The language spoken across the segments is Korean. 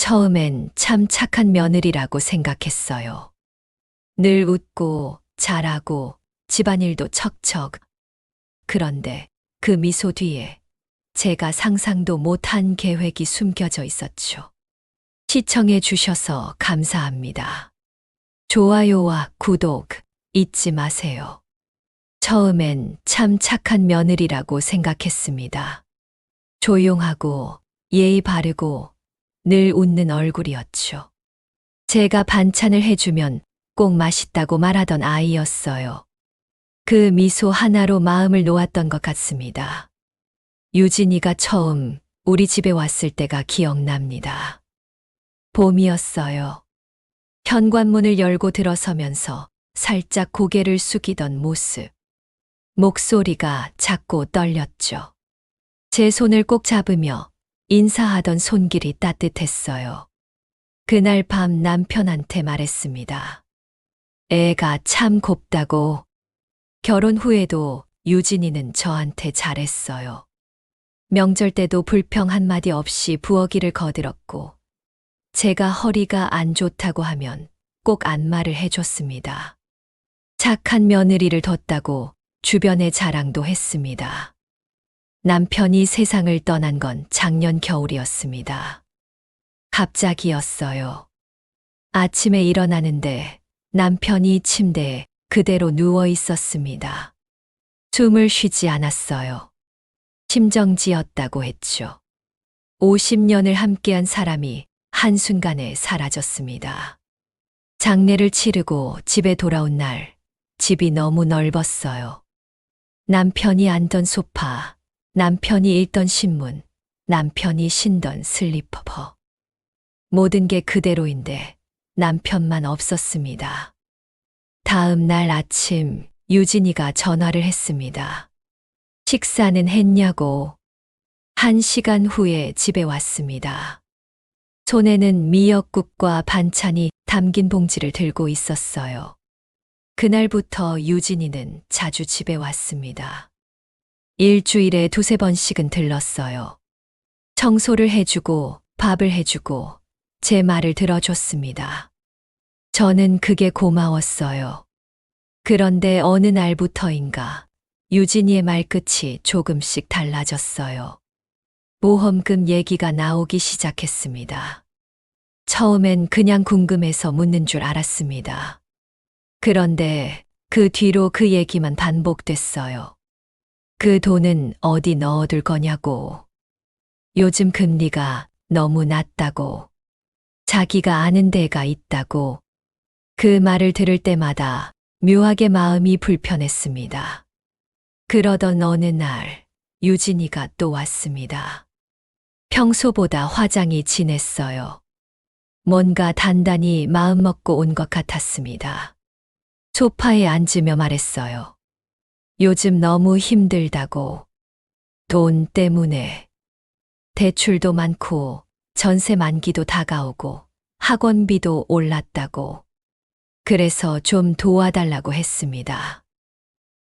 처음엔 참 착한 며느리라고 생각했어요. 늘 웃고 잘하고 집안일도 척척. 그런데 그 미소 뒤에 제가 상상도 못한 계획이 숨겨져 있었죠. 시청해 주셔서 감사합니다. 좋아요와 구독 잊지 마세요. 처음엔 참 착한 며느리라고 생각했습니다. 조용하고 예의 바르고 늘 웃는 얼굴이었죠. 제가 반찬을 해주면 꼭 맛있다고 말하던 아이였어요. 그 미소 하나로 마음을 놓았던 것 같습니다. 유진이가 처음 우리 집에 왔을 때가 기억납니다. 봄이었어요. 현관문을 열고 들어서면서 살짝 고개를 숙이던 모습. 목소리가 작고 떨렸죠. 제 손을 꼭 잡으며 인사하던 손길이 따뜻했어요. 그날 밤 남편한테 말했습니다. 애가 참 곱다고. 결혼 후에도 유진이는 저한테 잘했어요. 명절 때도 불평 한마디 없이 부엌일을 거들었고, 제가 허리가 안 좋다고 하면 꼭 안마를 해줬습니다. 착한 며느리를 뒀다고 주변에 자랑도 했습니다. 남편이 세상을 떠난 건 작년 겨울이었습니다. 갑자기였어요. 아침에 일어나는데 남편이 침대에 그대로 누워 있었습니다. 숨을 쉬지 않았어요. 심정지였다고 했죠. 50년을 함께한 사람이 한순간에 사라졌습니다. 장례를 치르고 집에 돌아온 날, 집이 너무 넓었어요. 남편이 앉던 소파, 남편이 읽던 신문, 남편이 신던 슬리퍼. 모든 게 그대로인데 남편만 없었습니다. 다음 날 아침 유진이가 전화를 했습니다. 식사는 했냐고. 1시간 후에 집에 왔습니다. 손에는 미역국과 반찬이 담긴 봉지를 들고 있었어요. 그날부터 유진이는 자주 집에 왔습니다. 일주일에 2~3번씩은 들렀어요. 청소를 해주고 밥을 해주고 제 말을 들어줬습니다. 저는 그게 고마웠어요. 그런데 어느 날부터인가 유진이의 말끝이 조금씩 달라졌어요. 보험금 얘기가 나오기 시작했습니다. 처음엔 그냥 궁금해서 묻는 줄 알았습니다. 그런데 그 뒤로 그 얘기만 반복됐어요. 그 돈은 어디 넣어둘 거냐고. 요즘 금리가 너무 낮다고. 자기가 아는 데가 있다고. 그 말을 들을 때마다 묘하게 마음이 불편했습니다. 그러던 어느 날 유진이가 또 왔습니다. 평소보다 화장이 진했어요. 뭔가 단단히 마음먹고 온 것 같았습니다. 소파에 앉으며 말했어요. 요즘 너무 힘들다고. 돈 때문에. 대출도 많고 전세 만기도 다가오고 학원비도 올랐다고. 그래서 좀 도와달라고 했습니다.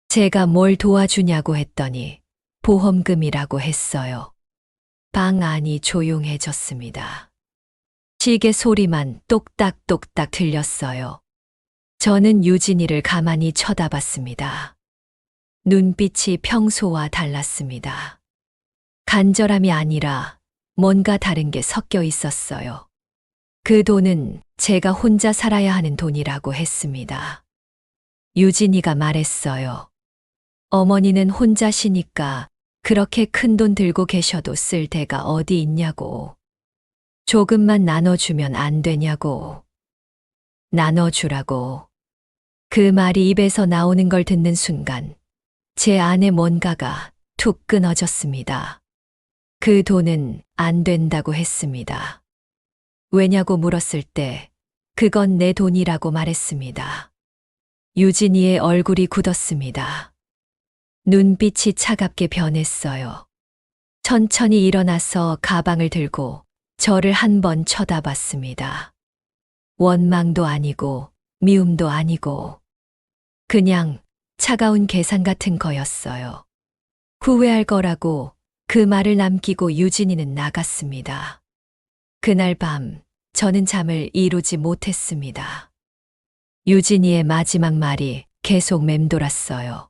제가 뭘 도와주냐고 했더니 보험금이라고 했어요. 방 안이 조용해졌습니다. 시계 소리만 똑딱똑딱 들렸어요. 저는 유진이를 가만히 쳐다봤습니다. 눈빛이 평소와 달랐습니다. 간절함이 아니라 뭔가 다른 게 섞여 있었어요. 그 돈은 제가 혼자 살아야 하는 돈이라고 했습니다. 유진이가 말했어요. 어머니는 혼자시니까 그렇게 큰 돈 들고 계셔도 쓸 데가 어디 있냐고. 조금만 나눠주면 안 되냐고. 나눠주라고. 그 말이 입에서 나오는 걸 듣는 순간 제 안에 뭔가가 툭 끊어졌습니다. 그 돈은 안 된다고 했습니다. 왜냐고 물었을 때 그건 내 돈이라고 말했습니다. 유진이의 얼굴이 굳었습니다. 눈빛이 차갑게 변했어요. 천천히 일어나서 가방을 들고 저를 한 번 쳐다봤습니다. 원망도 아니고 미움도 아니고 그냥 차가운 계산 같은 거였어요. 후회할 거라고 그 말을 남기고 유진이는 나갔습니다. 그날 밤 저는 잠을 이루지 못했습니다. 유진이의 마지막 말이 계속 맴돌았어요.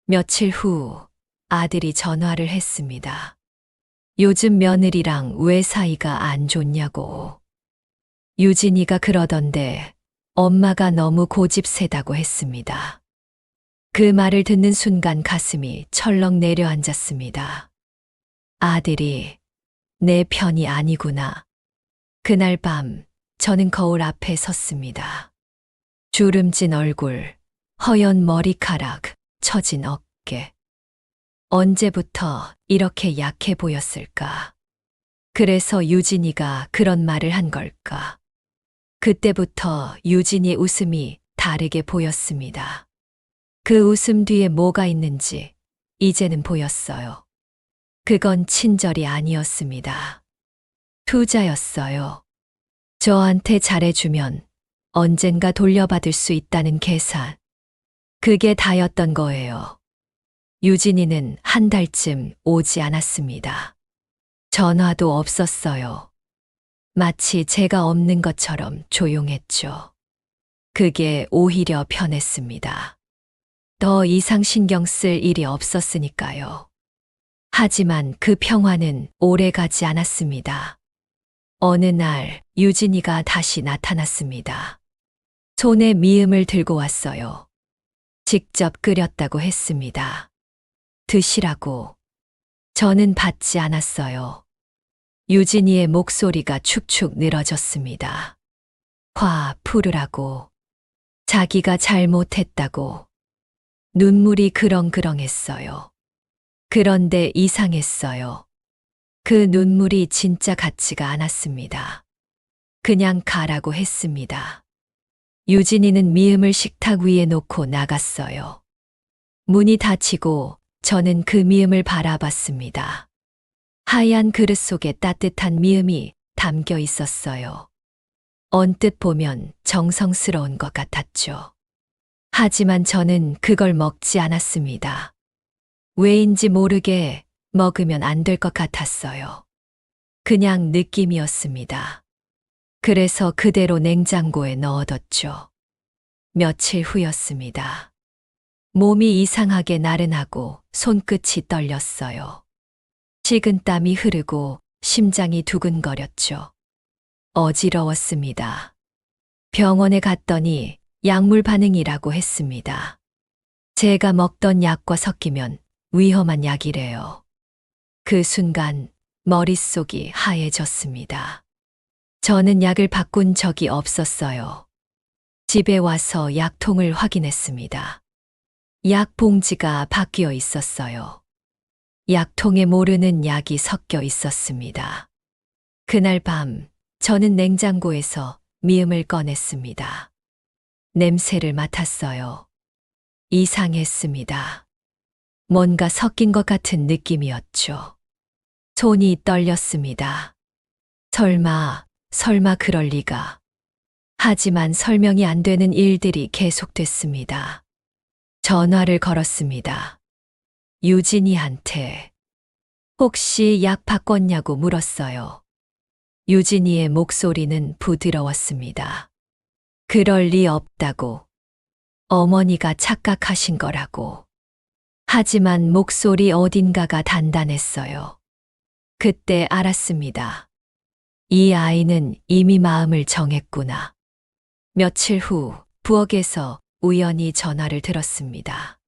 며칠 후 아들이 전화를 했습니다. 요즘 며느리랑 왜 사이가 안 좋냐고. 유진이가 그러던데 엄마가 너무 고집세다고 했습니다. 그 말을 듣는 순간 가슴이 철렁 내려앉았습니다. 아들이 내 편이 아니구나. 그날 밤 저는 거울 앞에 섰습니다. 주름진 얼굴, 허연 머리카락, 처진 어깨. 언제부터 이렇게 약해 보였을까? 그래서 유진이가 그런 말을 한 걸까? 그때부터 유진이의 웃음이 다르게 보였습니다. 그 웃음 뒤에 뭐가 있는지 이제는 보였어요. 그건 친절이 아니었습니다. 투자였어요. 저한테 잘해주면 언젠가 돌려받을 수 있다는 계산. 그게 다였던 거예요. 유진이는 한 달쯤 오지 않았습니다. 전화도 없었어요. 마치 제가 없는 것처럼 조용했죠. 그게 오히려 편했습니다. 더 이상 신경 쓸 일이 없었으니까요. 하지만 그 평화는 오래 가지 않았습니다. 어느 날 유진이가 다시 나타났습니다. 손에 미음을 들고 왔어요. 직접 끓였다고 했습니다. 드시라고. 저는 받지 않았어요. 유진이의 목소리가 축축 늘어졌습니다. 화 풀으라고. 자기가 잘못했다고. 눈물이 그렁그렁했어요. 그런데 이상했어요. 그 눈물이 진짜 같지가 않았습니다. 그냥 가라고 했습니다. 유진이는 미음을 식탁 위에 놓고 나갔어요. 문이 닫히고 저는 그 미음을 바라봤습니다. 하얀 그릇 속에 따뜻한 미음이 담겨 있었어요. 언뜻 보면 정성스러운 것 같았죠. 하지만 저는 그걸 먹지 않았습니다. 왜인지 모르게 먹으면 안 될 것 같았어요. 그냥 느낌이었습니다. 그래서 그대로 냉장고에 넣어뒀죠. 며칠 후였습니다. 몸이 이상하게 나른하고 손끝이 떨렸어요. 식은땀이 흐르고 심장이 두근거렸죠. 어지러웠습니다. 병원에 갔더니 약물 반응이라고 했습니다. 제가 먹던 약과 섞이면 위험한 약이래요. 그 순간 머릿속이 하얘졌습니다. 저는 약을 바꾼 적이 없었어요. 집에 와서 약통을 확인했습니다. 약 봉지가 바뀌어 있었어요. 약통에 모르는 약이 섞여 있었습니다. 그날 밤 저는 냉장고에서 미음을 꺼냈습니다. 냄새를 맡았어요. 이상했습니다. 뭔가 섞인 것 같은 느낌이었죠. 손이 떨렸습니다. 설마 그럴 리가. 하지만 설명이 안 되는 일들이 계속됐습니다. 전화를 걸었습니다. 유진이한테. 혹시 약 바꿨냐고 물었어요. 유진이의 목소리는 부드러웠습니다. 그럴 리 없다고. 어머니가 착각하신 거라고. 하지만 목소리 어딘가가 단단했어요. 그때 알았습니다. 이 아이는 이미 마음을 정했구나. 며칠 후 부엌에서 우연히 전화를 들었습니다.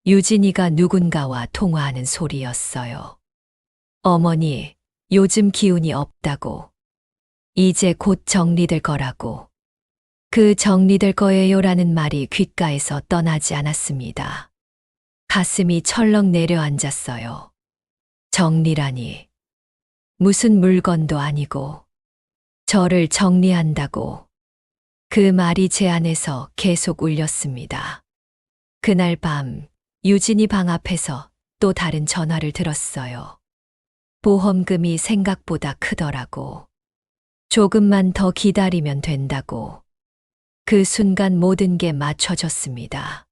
유진이가 누군가와 통화하는 소리였어요. 어머니, 요즘 기운이 없다고. 이제 곧 정리될 거라고. 그 정리될 거예요라는 말이 귓가에서 떠나지 않았습니다. 가슴이 철렁 내려앉았어요. 정리라니. 무슨 물건도 아니고. 저를 정리한다고. 그 말이 제 안에서 계속 울렸습니다. 그날 밤 유진이 방 앞에서 또 다른 전화를 들었어요. 보험금이 생각보다 크더라고. 조금만 더 기다리면 된다고. 그 순간 모든 게 맞춰졌습니다.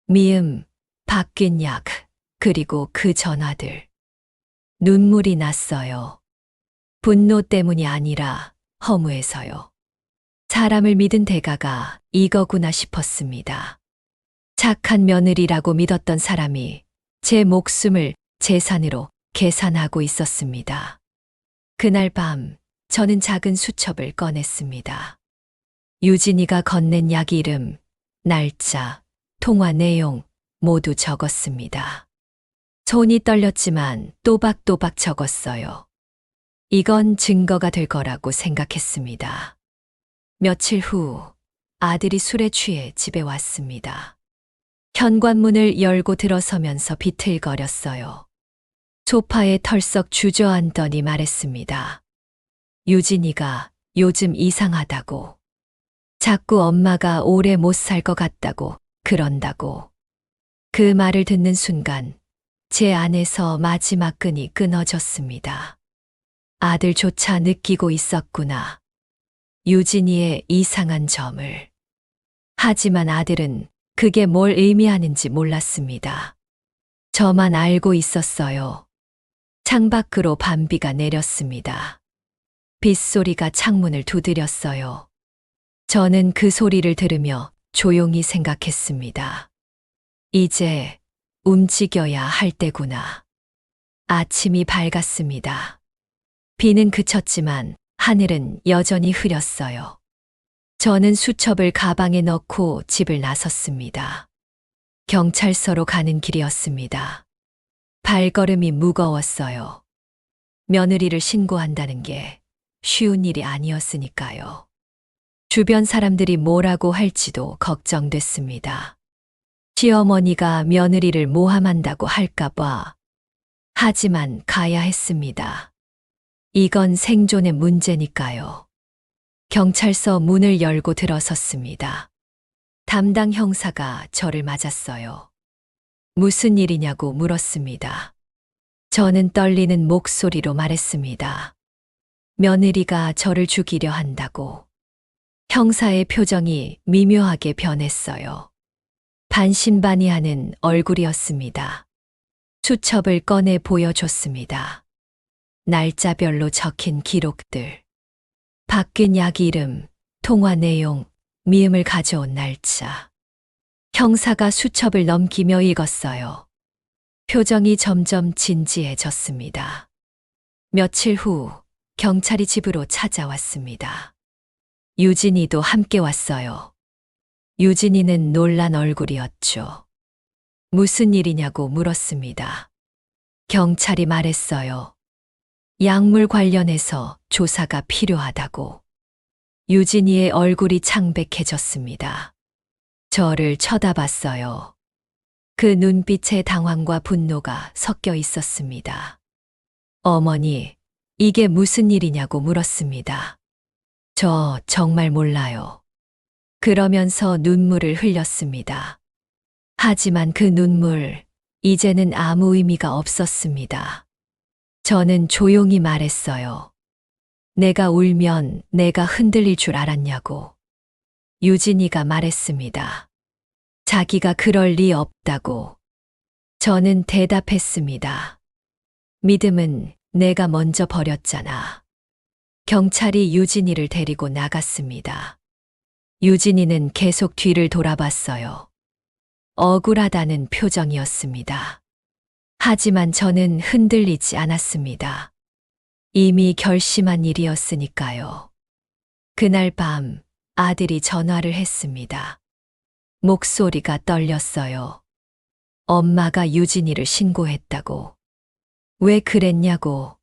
미음, 바뀐 약, 그리고 그 전화들. 눈물이 났어요. 분노 때문이 아니라 허무해서요. 사람을 믿은 대가가 이거구나 싶었습니다. 착한 며느리라고 믿었던 사람이 제 목숨을 재산으로 계산하고 있었습니다. 그날 밤 저는 작은 수첩을 꺼냈습니다. 유진이가 건넨 약 이름, 날짜, 통화 내용 모두 적었습니다. 손이 떨렸지만 또박또박 적었어요. 이건 증거가 될 거라고 생각했습니다. 며칠 후 아들이 술에 취해 집에 왔습니다. 현관문을 열고 들어서면서 비틀거렸어요. 소파에 털썩 주저앉더니 말했습니다. 유진이가 요즘 이상하다고. 자꾸 엄마가 오래 못 살 것 같다고 그런다고. 그 말을 듣는 순간 제 안에서 마지막 끈이 끊어졌습니다. 아들조차 느끼고 있었구나. 유진이의 이상한 점을. 하지만 아들은 그게 뭘 의미하는지 몰랐습니다. 저만 알고 있었어요. 창밖으로 밤비가 내렸습니다. 빗소리가 창문을 두드렸어요. 저는 그 소리를 들으며 조용히 생각했습니다. 이제 움직여야 할 때구나. 아침이 밝았습니다. 비는 그쳤지만 하늘은 여전히 흐렸어요. 저는 수첩을 가방에 넣고 집을 나섰습니다. 경찰서로 가는 길이었습니다. 발걸음이 무거웠어요. 며느리를 신고한다는 게 쉬운 일이 아니었으니까요. 주변 사람들이 뭐라고 할지도 걱정됐습니다. 시어머니가 며느리를 모함한다고 할까봐. 하지만 가야 했습니다. 이건 생존의 문제니까요. 경찰서 문을 열고 들어섰습니다. 담당 형사가 저를 맞았어요. 무슨 일이냐고 물었습니다. 저는 떨리는 목소리로 말했습니다. 며느리가 저를 죽이려 한다고. 형사의 표정이 미묘하게 변했어요. 반신반의하는 얼굴이었습니다. 수첩을 꺼내 보여줬습니다. 날짜별로 적힌 기록들. 바뀐 약 이름, 통화 내용, 미음을 가져온 날짜. 형사가 수첩을 넘기며 읽었어요. 표정이 점점 진지해졌습니다. 며칠 후 경찰이 집으로 찾아왔습니다. 유진이도 함께 왔어요. 유진이는 놀란 얼굴이었죠. 무슨 일이냐고 물었습니다. 경찰이 말했어요. 약물 관련해서 조사가 필요하다고. 유진이의 얼굴이 창백해졌습니다. 저를 쳐다봤어요. 그 눈빛에 당황과 분노가 섞여 있었습니다. 어머니, 이게 무슨 일이냐고 물었습니다. 저 정말 몰라요. 그러면서 눈물을 흘렸습니다. 하지만 그 눈물, 이제는 아무 의미가 없었습니다. 저는 조용히 말했어요. 내가 울면 내가 흔들릴 줄 알았냐고. 유진이가 말했습니다. 자기가 그럴 리 없다고. 저는 대답했습니다. 믿음은 내가 먼저 버렸잖아. 경찰이 유진이를 데리고 나갔습니다. 유진이는 계속 뒤를 돌아봤어요. 억울하다는 표정이었습니다. 하지만 저는 흔들리지 않았습니다. 이미 결심한 일이었으니까요. 그날 밤 아들이 전화를 했습니다. 목소리가 떨렸어요. 엄마가 유진이를 신고했다고. 왜 그랬냐고.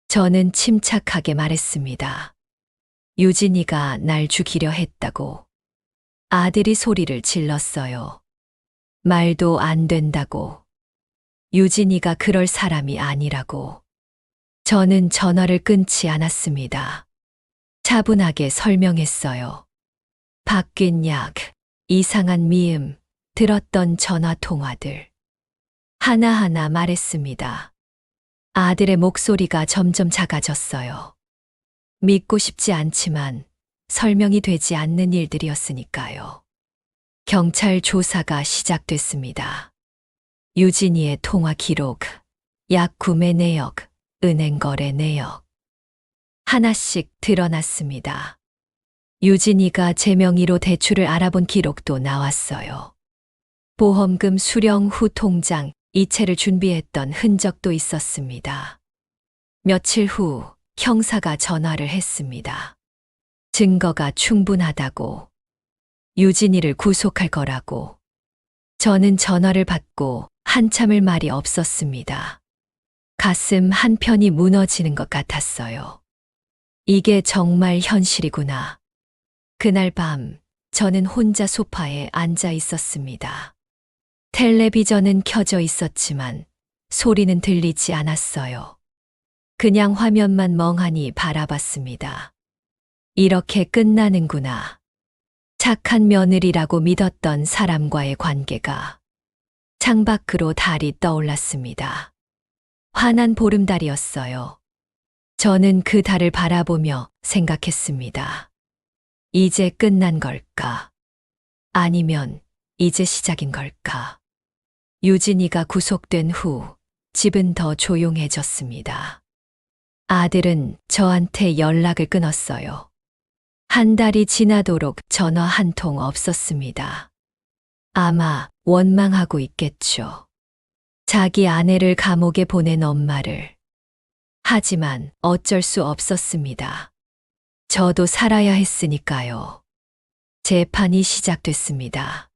저는 침착하게 말했습니다. 유진이가 날 죽이려 했다고. 아들이 소리를 질렀어요. 말도 안 된다고. 유진이가 그럴 사람이 아니라고. 저는 전화를 끊지 않았습니다. 차분하게 설명했어요. 바뀐 약, 이상한 미음, 들었던 전화 통화들. 하나하나 말했습니다. 아들의 목소리가 점점 작아졌어요. 믿고 싶지 않지만 설명이 되지 않는 일들이었으니까요. 경찰 조사가 시작됐습니다. 유진이의 통화 기록, 약 구매 내역, 은행 거래 내역. 하나씩 드러났습니다. 유진이가 제 명의로 대출을 알아본 기록도 나왔어요. 보험금 수령 후 통장, 이체를 준비했던 흔적도 있었습니다. 며칠 후 형사가 전화를 했습니다. 증거가 충분하다고, 유진이를 구속할 거라고. 저는 전화를 받고 한참을 말이 없었습니다. 가슴 한편이 무너지는 것 같았어요. 이게 정말 현실이구나. 그날 밤 저는 혼자 소파에 앉아 있었습니다. 텔레비전은 켜져 있었지만 소리는 들리지 않았어요. 그냥 화면만 멍하니 바라봤습니다. 이렇게 끝나는구나. 착한 며느리라고 믿었던 사람과의 관계가. 창밖으로 달이 떠올랐습니다. 환한 보름달이었어요. 저는 그 달을 바라보며 생각했습니다. 이제 끝난 걸까? 아니면 이제 시작인 걸까? 유진이가 구속된 후 집은 더 조용해졌습니다. 아들은 저한테 연락을 끊었어요. 한 달이 지나도록 전화 한 통 없었습니다. 아마 원망하고 있겠죠. 자기 아내를 감옥에 보낸 엄마를. 하지만 어쩔 수 없었습니다. 저도 살아야 했으니까요. 재판이 시작됐습니다.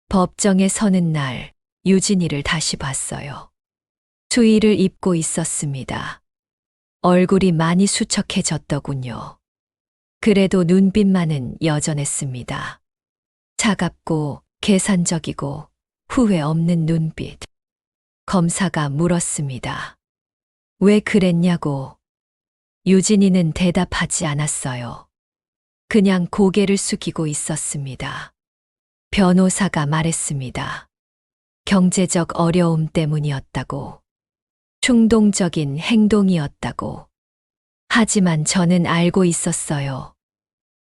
법정에 서는 날 유진이를 다시 봤어요. 수의를 입고 있었습니다. 얼굴이 많이 수척해졌더군요. 그래도 눈빛만은 여전했습니다. 차갑고 계산적이고 후회 없는 눈빛. 검사가 물었습니다. 왜 그랬냐고. 유진이는 대답하지 않았어요. 그냥 고개를 숙이고 있었습니다. 변호사가 말했습니다. 경제적 어려움 때문이었다고. 충동적인 행동이었다고. 하지만 저는 알고 있었어요.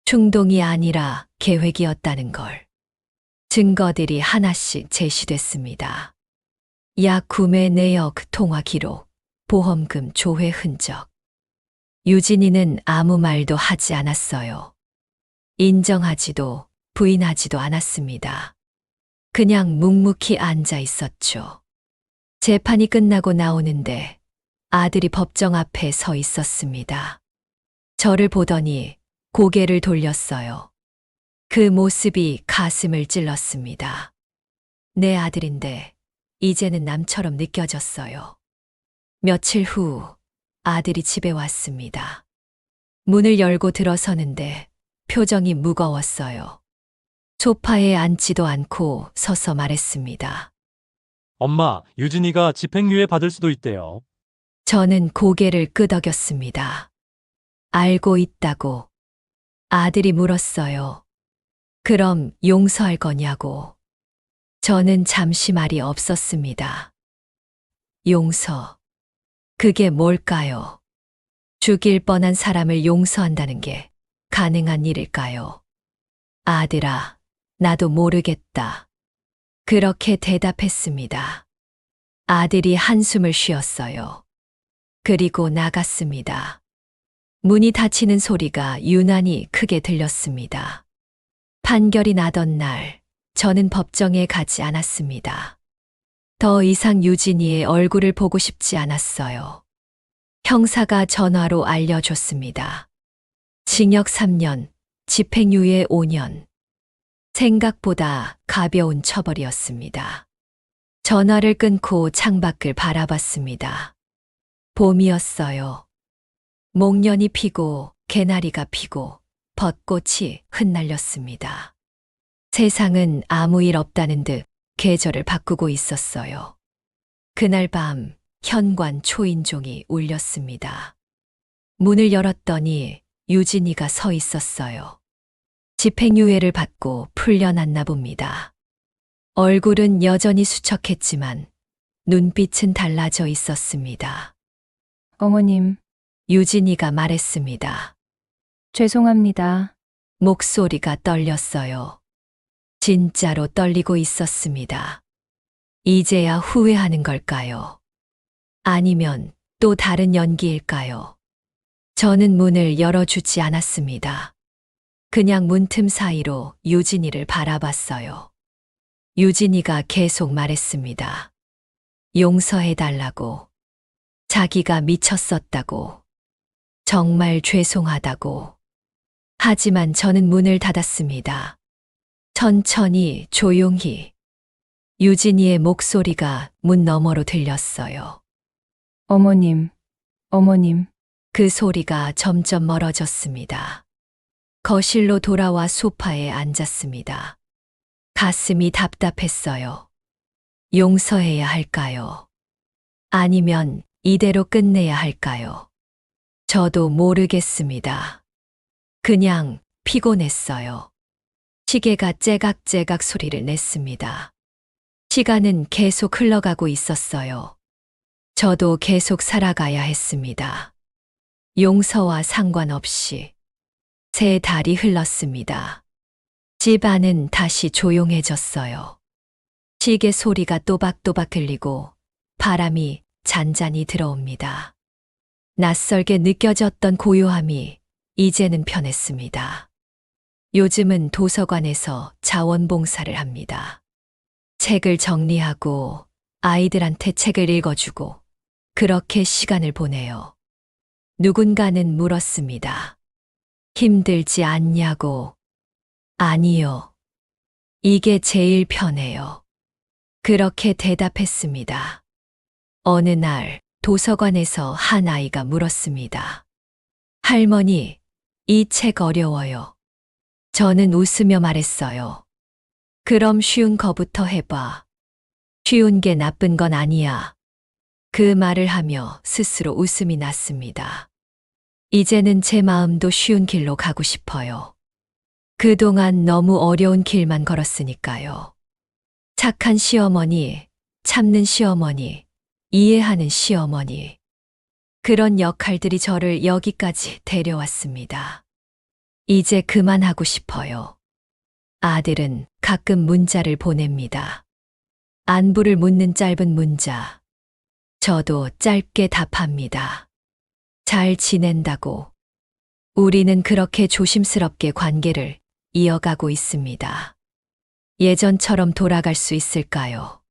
충동이 아니라 계획이었다는 걸. 증거들이 하나씩 제시됐습니다. 약 구매 내역 통화 기록, 보험금 조회 흔적. 유진이는 아무 말도 하지 않았어요. 인정하지도 부인하지도 않았습니다. 그냥 묵묵히 앉아 있었죠. 재판이 끝나고 나오는데 아들이 법정 앞에 서 있었습니다. 저를 보더니 고개를 돌렸어요. 그 모습이 가슴을 찔렀습니다. 내 아들인데 이제는 남처럼 느껴졌어요. 며칠 후 아들이 집에 왔습니다. 문을 열고 들어서는데 표정이 무거웠어요. 소파에 앉지도 않고 서서 말했습니다. 엄마, 유진이가 집행유예 받을 수도 있대요. 저는 고개를 끄덕였습니다. 알고 있다고. 아들이 물었어요. 그럼 용서할 거냐고. 저는 잠시 말이 없었습니다. 용서. 그게 뭘까요? 죽일 뻔한 사람을 용서한다는 게 가능한 일일까요? 아들아, 나도 모르겠다. 그렇게 대답했습니다. 아들이 한숨을 쉬었어요. 그리고 나갔습니다. 문이 닫히는 소리가 유난히 크게 들렸습니다. 판결이 나던 날, 저는 법정에 가지 않았습니다. 더 이상 유진이의 얼굴을 보고 싶지 않았어요. 형사가 전화로 알려줬습니다. 징역 3년, 집행유예 5년. 생각보다 가벼운 처벌이었습니다. 전화를 끊고 창밖을 바라봤습니다. 봄이었어요. 목련이 피고 개나리가 피고 벚꽃이 흩날렸습니다. 세상은 아무 일 없다는 듯 계절을 바꾸고 있었어요. 그날 밤 현관 초인종이 울렸습니다. 문을 열었더니 유진이가 서 있었어요. 집행유예를 받고 풀려났나 봅니다. 얼굴은 여전히 수척했지만 눈빛은 달라져 있었습니다. 어머님, 유진이가 말했습니다. 죄송합니다. 목소리가 떨렸어요. 진짜로 떨리고 있었습니다. 이제야 후회하는 걸까요? 아니면 또 다른 연기일까요? 저는 문을 열어주지 않았습니다. 그냥 문틈 사이로 유진이를 바라봤어요. 유진이가 계속 말했습니다. 용서해달라고. 자기가 미쳤었다고. 정말 죄송하다고. 하지만 저는 문을 닫았습니다. 천천히, 조용히. 유진이의 목소리가 문 너머로 들렸어요. 어머님, 어머님, 그 소리가 점점 멀어졌습니다. 거실로 돌아와 소파에 앉았습니다. 가슴이 답답했어요. 용서해야 할까요? 아니면 이대로 끝내야 할까요? 저도 모르겠습니다. 그냥 피곤했어요. 시계가 째각째각 소리를 냈습니다. 시간은 계속 흘러가고 있었어요. 저도 계속 살아가야 했습니다. 용서와 상관없이. 세 달이 흘렀습니다. 집 안은 다시 조용해졌어요. 시계 소리가 또박또박 들리고 바람이 잔잔히 들어옵니다. 낯설게 느껴졌던 고요함이 이제는 편했습니다. 요즘은 도서관에서 자원봉사를 합니다. 책을 정리하고 아이들한테 책을 읽어주고 그렇게 시간을 보내요. 누군가는 물었습니다. 힘들지 않냐고. 아니요. 이게 제일 편해요. 그렇게 대답했습니다. 어느 날 도서관에서 한 아이가 물었습니다. 할머니, 이 책 어려워요. 저는 웃으며 말했어요. 그럼 쉬운 거부터 해봐. 쉬운 게 나쁜 건 아니야. 그 말을 하며 스스로 웃음이 났습니다. 이제는 제 마음도 쉬운 길로 가고 싶어요. 그동안 너무 어려운 길만 걸었으니까요. 착한 시어머니, 참는 시어머니, 이해하는 시어머니. 그런 역할들이 저를 여기까지 데려왔습니다. 이제 그만하고 싶어요. 아들은 가끔 문자를 보냅니다. 안부를 묻는 짧은 문자. 저도 짧게 답합니다. 잘 지낸다고. 우리는 그렇게 조심스럽게 관계를 이어가고 있습니다. 예전처럼 돌아갈 수 있을까요?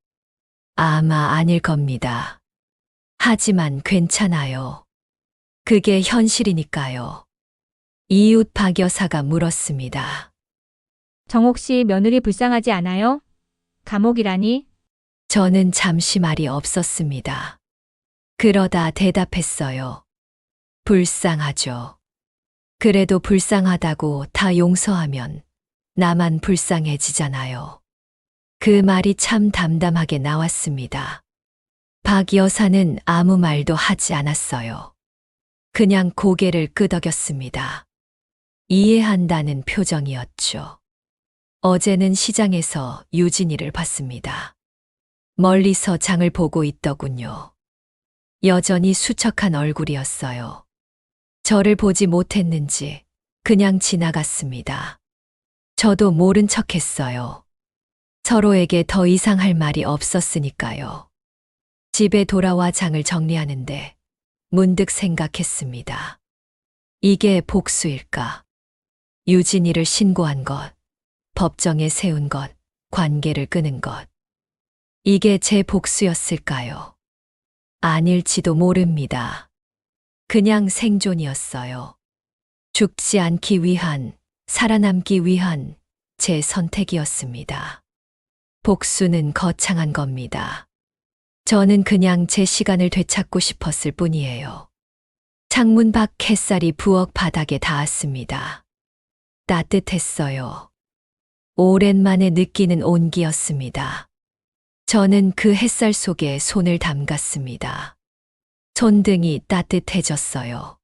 아마 아닐 겁니다. 하지만 괜찮아요. 그게 현실이니까요. 이웃 박 여사가 물었습니다. 정옥 씨 며느리 불쌍하지 않아요? 감옥이라니? 저는 잠시 말이 없었습니다. 그러다 대답했어요. 불쌍하죠. 그래도 불쌍하다고 다 용서하면 나만 불쌍해지잖아요. 그 말이 참 담담하게 나왔습니다. 박 여사는 아무 말도 하지 않았어요. 그냥 고개를 끄덕였습니다. 이해한다는 표정이었죠. 어제는 시장에서 유진이를 봤습니다. 멀리서 장을 보고 있더군요. 여전히 수척한 얼굴이었어요. 저를 보지 못했는지 그냥 지나갔습니다. 저도 모른 척했어요. 서로에게 더 이상 할 말이 없었으니까요. 집에 돌아와 장을 정리하는데 문득 생각했습니다. 이게 복수일까? 유진이를 신고한 것, 법정에 세운 것, 관계를 끊은 것. 이게 제 복수였을까요? 아닐지도 모릅니다. 그냥 생존이었어요. 죽지 않기 위한, 살아남기 위한 제 선택이었습니다. 복수는 거창한 겁니다. 저는 그냥 제 시간을 되찾고 싶었을 뿐이에요. 창문 밖 햇살이 부엌 바닥에 닿았습니다. 따뜻했어요. 오랜만에 느끼는 온기였습니다. 저는 그 햇살 속에 손을 담갔습니다. 손등이 따뜻해졌어요.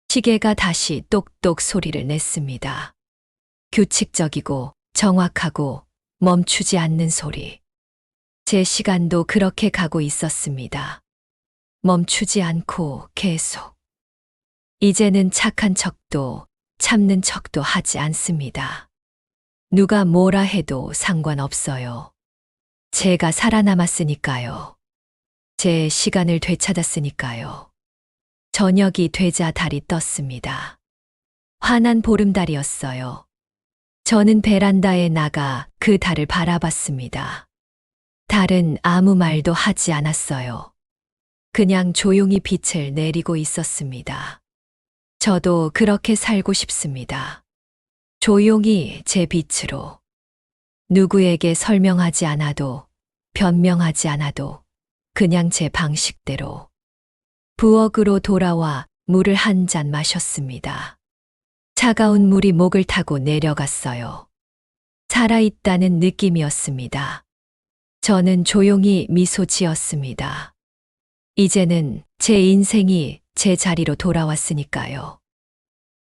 시계가 다시 똑똑 소리를 냈습니다. 규칙적이고 정확하고 멈추지 않는 소리. 제 시간도 그렇게 가고 있었습니다. 멈추지 않고 계속. 이제는 착한 척도 참는 척도 하지 않습니다. 누가 뭐라 해도 상관없어요. 제가 살아남았으니까요. 제 시간을 되찾았으니까요. 저녁이 되자 달이 떴습니다. 환한 보름달이었어요. 저는 베란다에 나가 그 달을 바라봤습니다. 달은 아무 말도 하지 않았어요. 그냥 조용히 빛을 내리고 있었습니다. 저도 그렇게 살고 싶습니다. 조용히 제 빛으로. 누구에게 설명하지 않아도, 변명하지 않아도, 그냥 제 방식대로. 부엌으로 돌아와 물을 한 잔 마셨습니다. 차가운 물이 목을 타고 내려갔어요. 살아있다는 느낌이었습니다. 저는 조용히 미소 지었습니다. 이제는 제 인생이 제 자리로 돌아왔으니까요.